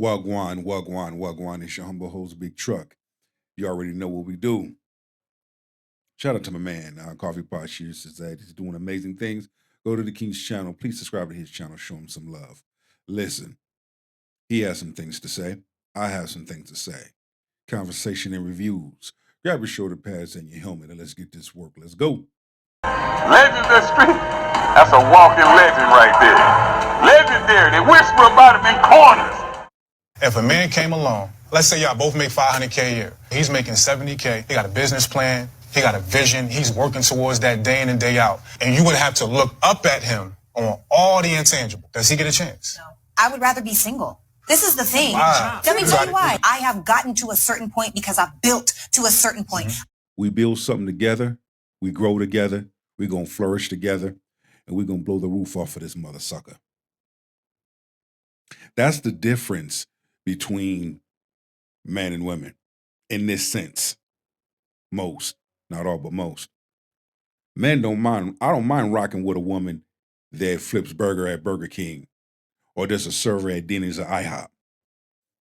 Wagwan, Wagwan, Wagwan. It's your humble host, Big Truck. You already know what we do. Shout out to my man, Coffee Pot Shoes. He's doing amazing things. Go to the King's channel. Please subscribe to his channel. Show him some love. Listen, he has some things to say. I have some things to say. Conversation and reviews. Grab your shoulder pads and your helmet and let's get this work. Let's go. Legends of the street. That's a walking legend right there. Legendary. They whisper about him in corners. If a man came along, let's say y'all both make $500K a year. He's making $70K. He got a business plan. He got a vision. He's working towards that day in and day out. And you would have to look up at him on all the intangible. Does he get a chance? No. I would rather be single. This is the thing. Wow. Let me tell you why. I have gotten to a certain point because I've built to a certain point. We build something together. We grow together. We're going to flourish together. And we're going to blow the roof off of this mother sucker. That's the difference between men and women in this sense. Most, not all, but most. Men don't mind. I don't mind rocking with a woman that flips burger at Burger King or just a server at Denny's or IHOP.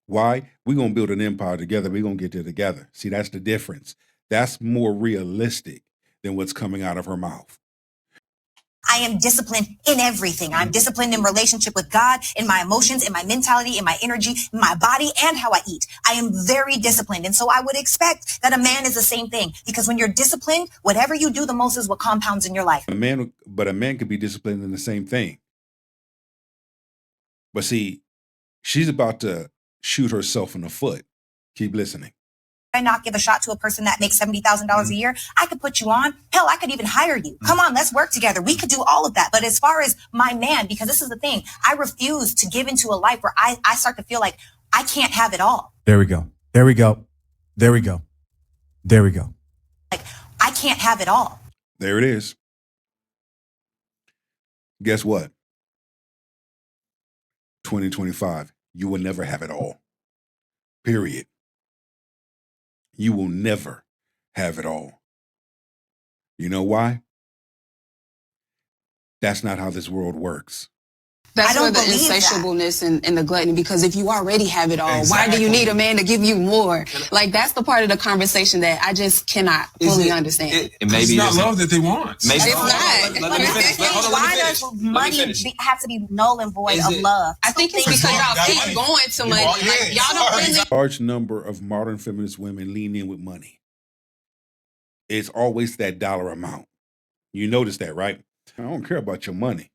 Why? We're going to build an empire together. We're going to get there together. See, that's the difference. That's more realistic than what's coming out of her mouth. I am disciplined in everything. I'm disciplined in relationship with God, in my emotions, in my mentality, in my energy, in my body, and how I eat. I am very disciplined. And so I would expect that a man is the same thing. Because when you're disciplined, whatever you do the most is what compounds in your life. A man could be disciplined in the same thing. But see, she's about to shoot herself in the foot. Keep listening. I not give a shot to a person that makes $70,000 a year. I could put you on. Hell, I could even hire you. Come on, let's work together. We could do all of that. But as far as my man, because this is the thing, I refuse to give into a life where I start to feel like I can't have it all. There we go. There we go. There we go. There we go. Like, I can't have it all. There it is. Guess what? 2025, you will never have it all. Period. You will never have it all. You know why? That's not how this world works. That's where the insatiableness and the gluttony, because if you already have it all, why do you need a man to give you more? Like, that's the part of the conversation that I just cannot fully understand. Maybe it's not love that they want. Maybe it's not. Let me finish. Why does money have to be null and void of love? I think it's because y'all keep going to money. Like, y'all don't really. A large number of modern feminist women lean in with money. It's always that dollar amount. You notice that, right? I don't care about your money.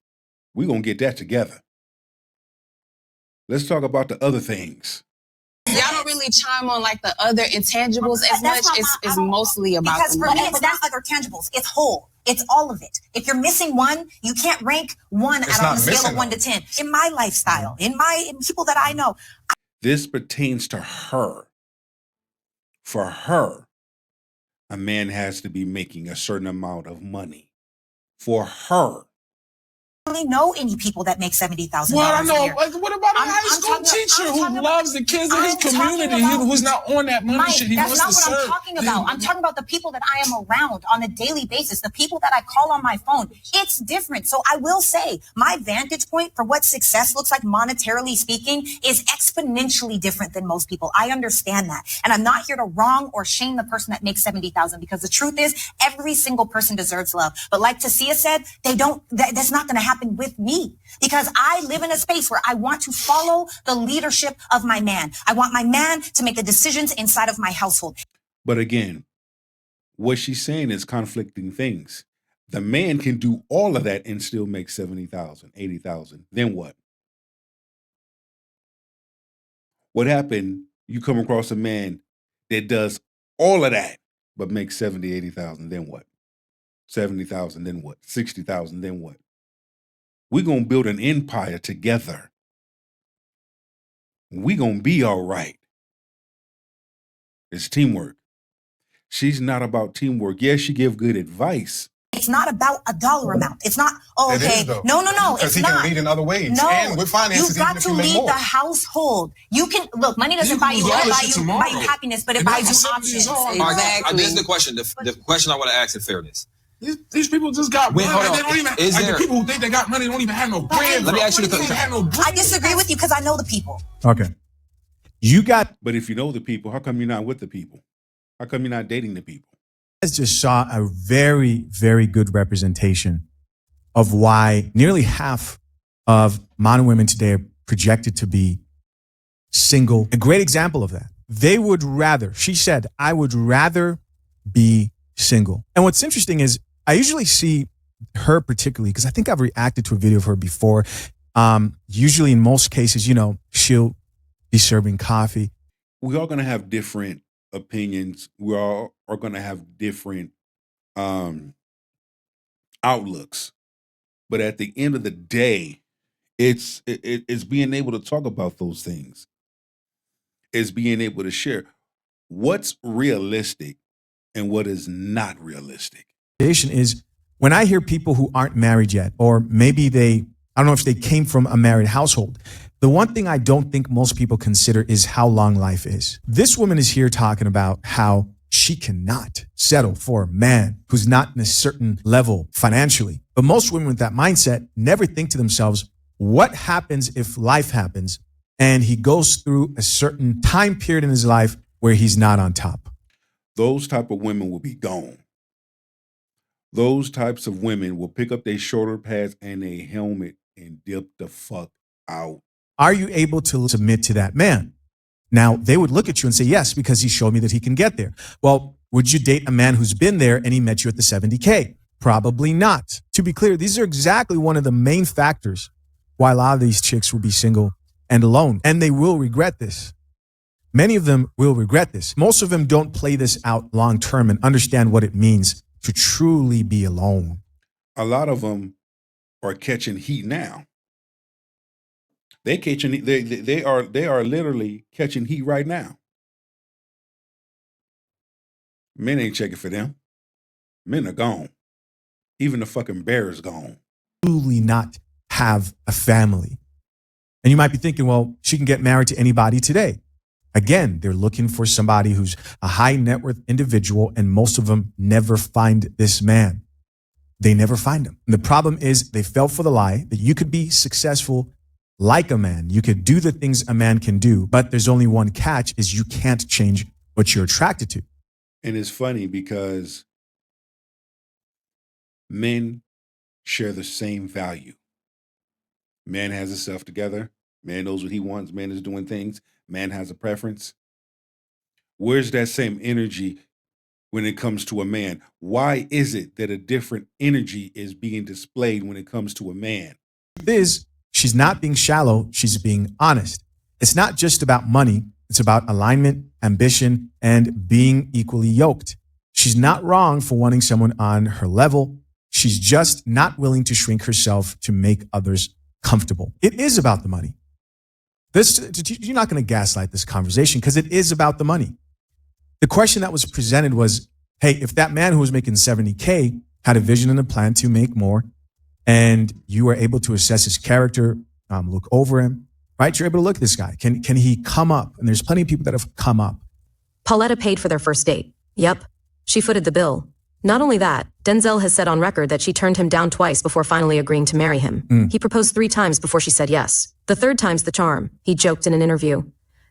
We're going to get that together. Let's talk about the other things. Y'all don't really chime on like the other intangibles as much. It's mostly about because the for money. me, it's not other tangibles. It's whole. It's all of it. If you're missing one, you can't rank one out on a scale of 1 to 10. In my lifestyle, in people that I know. This pertains to her. For her, a man has to be making a certain amount of money. For her. I don't really know any people that make $70,000 Well, I a know. year. Like, what about a high school teacher who loves the kids in his community, who's not on that money Mike, shit? He that's wants not to what serve. I'm talking about. I'm talking about the people that I am around on a daily basis, the people that I call on my phone. It's different. So I will say my vantage point for what success looks like monetarily speaking is exponentially different than most people. I understand that. And I'm not here to wrong or shame the person that makes $70,000, because the truth is every single person deserves love. But like Tasia said, that's not going to happen with me. Because I live in a space where I want to follow the leadership of my man. I want my man to make the decisions inside of my household. But again, what she's saying is conflicting things. The man can do all of that and still make 70,000, 80,000. Then what? What happened? You come across a man that does all of that, but makes 70, 80,000. Then what? 70,000. Then what? 60,000. Then what? We're going to build an empire together. We're going to be all right. It's teamwork. She's not about teamwork. Yes, she give good advice. It's not about a dollar amount. It's not, oh, okay. No. Because he can lead in other ways. No, and with finances, you've got to lead the household. You can, look, money doesn't buy you happiness, but it buys you options. Exactly. This is the question. The question I want to ask in fairness. These people just got money. They don't even, the people who think they got money don't even have no bread. Let me ask you the question. I disagree with you because I know the people. Okay. But if you know the people, how come you're not with the people? How come you're not dating the people? I just saw a very, very good representation of why nearly half of modern women today are projected to be single. A great example of that. They would rather, she said, I would rather be single. And what's interesting is I usually see her particularly, because I think I've reacted to a video of her before. Usually in most cases, she'll be serving coffee. We're all going to have different opinions. We all are going to have different outlooks. But at the end of the day, it's being able to talk about those things. It's being able to share what's realistic and what is not realistic. Is when I hear people who aren't married yet, or maybe I don't know if they came from a married household, the one thing I don't think most people consider is how long life is. This woman is here talking about how she cannot settle for a man who's not in a certain level financially. But most women with that mindset never think to themselves, what happens if life happens and he goes through a certain time period in his life where he's not on top? Those type of women will be gone. Those types of women will pick up their shoulder pads and a helmet and dip the fuck out. Are you able to submit to that man? Now, they would look at you and say, yes, because he showed me that he can get there. Well, would you date a man who's been there and he met you at the 70K? Probably not. To be clear, these are exactly one of the main factors why a lot of these chicks will be single and alone. And they will regret this. Many of them will regret this. Most of them don't play this out long term and understand what it means to truly be alone. A lot of them are catching heat now. They are literally catching heat right now. Men ain't checking for them. Men are gone. Even the fucking bear is gone. Truly not have a family. And you might be thinking, well, she can get married to anybody today. Again, they're looking for somebody who's a high net worth individual, and most of them never find this man. They never find him. And the problem is they fell for the lie that you could be successful like a man. You could do the things a man can do, but there's only one catch, is you can't change what you're attracted to. And it's funny because men share the same value. Man has himself together. Man knows what he wants. Man is doing things. Man has a preference. Where's that same energy when it comes to a man? Why is it that a different energy is being displayed when it comes to a man? She's not being shallow. She's being honest. It's not just about money. It's about alignment, ambition, and being equally yoked. She's not wrong for wanting someone on her level. She's just not willing to shrink herself to make others comfortable. It is about the money. You're not going to gaslight this conversation because it is about the money. The question that was presented was, hey, if that man who was making 70K had a vision and a plan to make more, and you were able to assess his character, look over him, right? You're able to look at this guy. Can he come up? And there's plenty of people that have come up. Pauletta paid for their first date. Yep. She footed the bill. Not only that, Denzel has said on record that she turned him down twice before finally agreeing to marry him. He proposed 3 times before she said yes. The third time's the charm, he joked in an interview.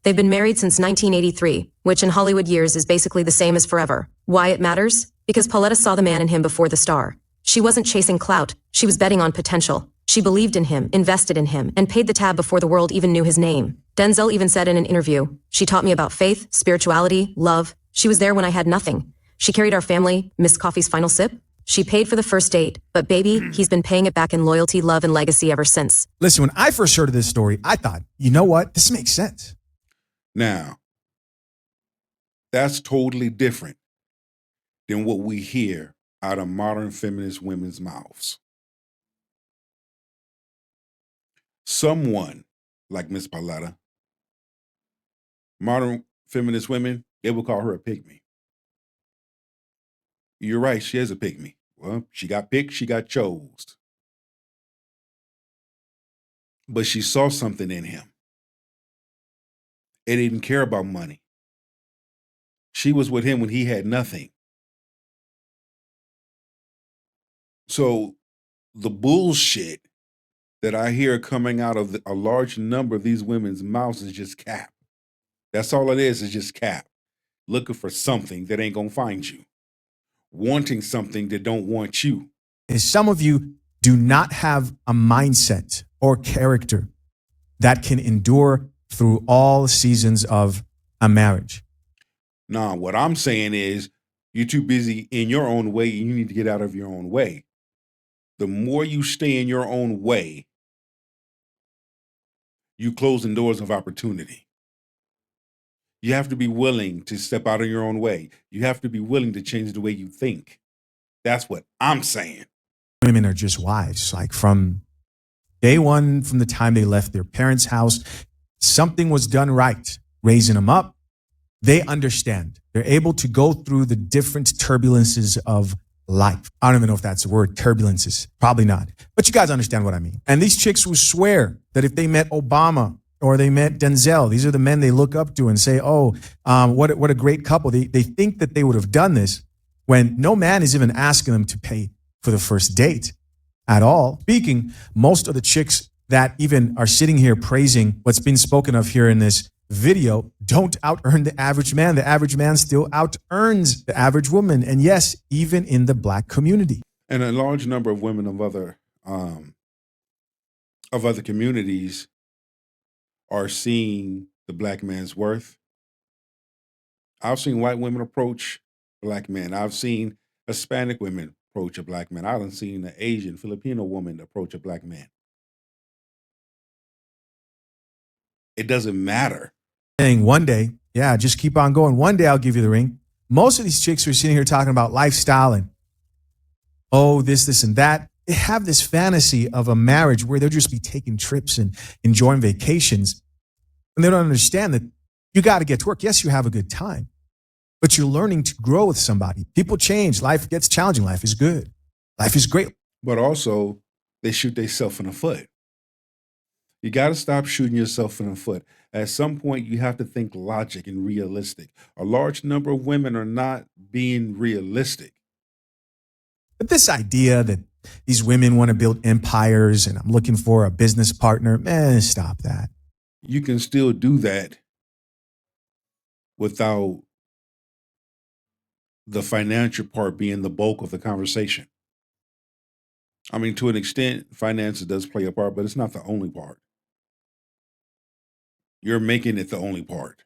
They've been married since 1983, which in Hollywood years is basically the same as forever. Why it matters? Because Pauletta saw the man in him before the star. She wasn't chasing clout. She was betting on potential. She believed in him, invested in him, and paid the tab before the world even knew his name. Denzel even said in an interview, she taught me about faith, spirituality, love. She was there when I had nothing. She carried our family, missed coffee's final sip. She paid for the first date, but baby, he's been paying it back in loyalty, love, and legacy ever since. Listen, when I first heard of this story, I thought, you know what? This makes sense. Now, that's totally different than what we hear out of modern feminist women's mouths. Someone like Miss Pauletta, modern feminist women, they will call her a pygmy. You're right, she is a pygmy. Well, she got picked, she got chose. But she saw something in him. It didn't care about money. She was with him when he had nothing. So the bullshit that I hear coming out of a large number of these women's mouths is just cap. That's all it is just cap. Looking for something that ain't gonna find you. Wanting something that don't want you. Is some of you do not have a mindset or character that can endure through all seasons of a marriage. Nah, what I'm saying is you're too busy in your own way and you need to get out of your own way. The more you stay in your own way, you closing doors of opportunity. You have to be willing to step out of your own way. You have to be willing to change the way you think. That's what I'm saying. Women are just wives. Like from day one, from the time they left their parents' house, something was done right, raising them up. They understand. They're able to go through the different turbulences of life. I don't even know if that's the word, turbulences. Probably not. But you guys understand what I mean. And these chicks will swear that if they met Obama or they met Denzel, these are the men they look up to and say, oh, what a great couple. They think that they would have done this when no man is even asking them to pay for the first date at all. Speaking, most of the chicks that even are sitting here praising what's been spoken of here in this video don't out-earn the average man. The average man still out-earns the average woman. And yes, even in the black community. And a large number of women of other communities are seeing the black man's worth. I've seen white women approach black men. I've seen Hispanic women approach a black man. I've seen an Asian, Filipino woman approach a black man. It doesn't matter. Saying one day, yeah, just keep on going. One day I'll give you the ring. Most of these chicks who are sitting here talking about lifestyle and, oh, this, and that, they have this fantasy of a marriage where they'll just be taking trips and enjoying vacations. And they don't understand that you got to get to work. Yes, you have a good time, but you're learning to grow with somebody. People change. Life gets challenging. Life is good. Life is great. But also, they shoot themselves in the foot. You got to stop shooting yourself in the foot. At some point, you have to think logic and realistic. A large number of women are not being realistic. But this idea that these women want to build empires and I'm looking for a business partner, man, stop that. You can still do that without the financial part being the bulk of the conversation. I mean, to an extent, finances does play a part, but it's not the only part. You're making it the only part.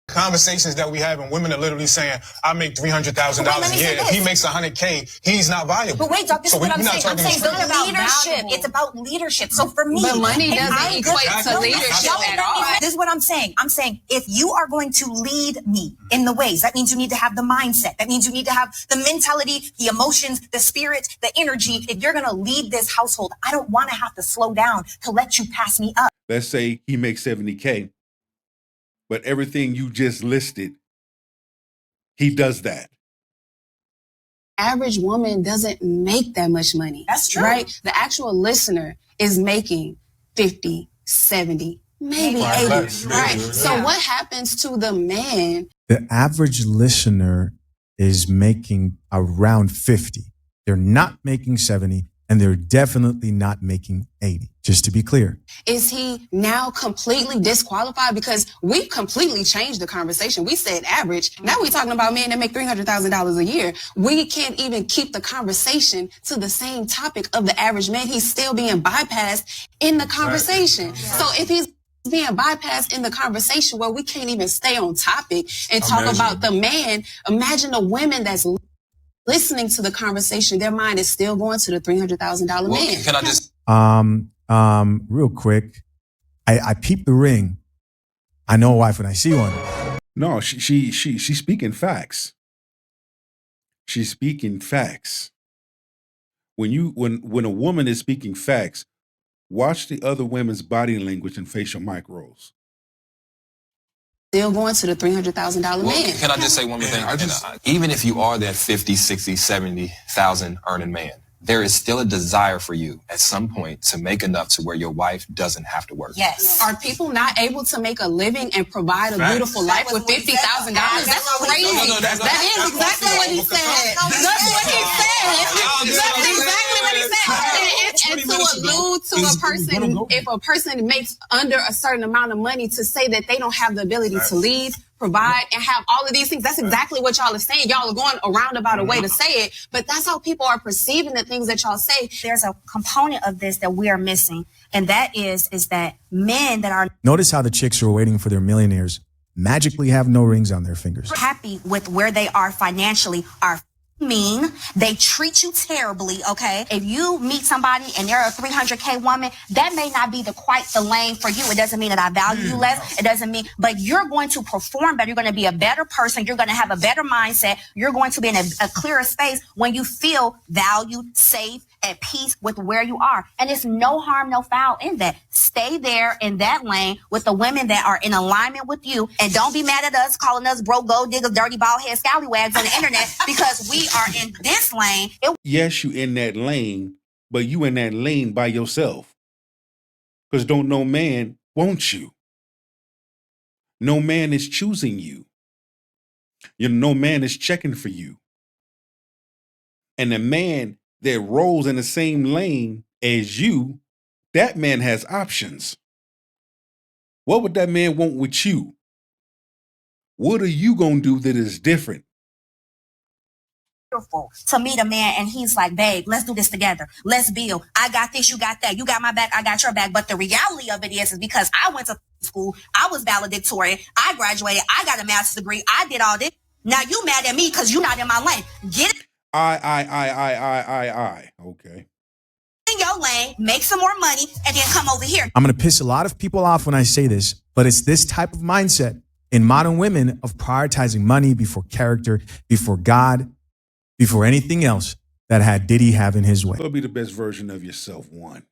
Conversations that we have, and women are literally saying, I make $300,000 a year. If he makes $100K, he's not valuable. But wait, Doc, this is what I'm saying. I'm saying the leadership. It's about leadership. So for me, but money doesn't equate to leadership at all. This is what I'm saying. I'm saying if you are going to lead me in the ways, that means you need to have the mindset. That means you need to have the mentality, the emotions, the spirit, the energy. If you're going to lead this household, I don't want to have to slow down to let you pass me up. Let's say he makes $70K. But everything you just listed, he does that. Average woman doesn't make that much money. That's true. Right? The actual listener is making 50, 70, maybe 80. Right. So what happens to the man? The average listener is making around 50. They're not making 70. And they're definitely not making 80, just to be clear. Is he now completely disqualified? Because we've completely changed the conversation. We said average. Now we're talking about men that make $300,000 a year. We can't even keep the conversation to the same topic of the average man. He's still being bypassed in the conversation. Right. So if he's being bypassed in the conversation where we can't even stay on topic and talk about the man, imagine the women that's listening to the conversation, their mind is still going to the $300,000 man. Can I just real quick, I peep the ring. I know a wife when I see one. No, she's speaking facts. She's speaking facts. When a woman is speaking facts, watch the other women's body language and facial micros. Still going to the $300,000 man. Can I just say one more thing? Even if you are that 50, 60, 70,000 earning man, there is still a desire for you at some point to make enough to where your wife doesn't have to work. Yes. Are people not able to make a living and provide a beautiful life with $50,000? That's crazy. That is exactly what he said. That's what he said. That's exactly what he said. And to allude to a person, if a person makes under a certain amount of money, to say that they don't have the ability to lead, provide, and have all of these things. That's exactly what y'all are saying. Y'all are going around about a way to say it, but that's how people are perceiving the things that y'all say. There's a component of this that we are missing, and that is that men that are Notice how the chicks who are waiting for their millionaires magically have no rings on their fingers. happy with where they are financially are mean. They treat you terribly, okay? If you meet somebody and they're a 300K woman, that may not be quite the lane for you. It doesn't mean that I value you less. It doesn't mean, but you're going to perform better. You're going to be a better person. You're going to have a better mindset. You're going to be in a clearer space when you feel valued, safe, at peace with where you are. And it's no harm, no foul in that. Stay there in that lane with the women that are in alignment with you. And don't be mad at us calling us broke, gold diggers, dirty bald head scallywags on the internet, because we are in this lane. Yes, you in that lane, but you in that lane by yourself. Because don't no man want you. No man is choosing you. No man is checking for you. And the man that rolls in the same lane as you, that man has options. What would that man want with you? What are you going to do that is different? To meet a man and he's like, babe, let's do this together. Let's build. I got this, you got that. You got my back, I got your back. But the reality of it is because I went to school, I was valedictorian, I graduated, I got a master's degree, I did all this. Now you mad at me because you're not in my lane. Get it. I. Okay. In your lane, make some more money, and then come over here. I'm going to piss a lot of people off when I say this, but it's this type of mindset in modern women of prioritizing money before character, before God, before anything else that had Diddy having his way. It'll be the best version of yourself, one.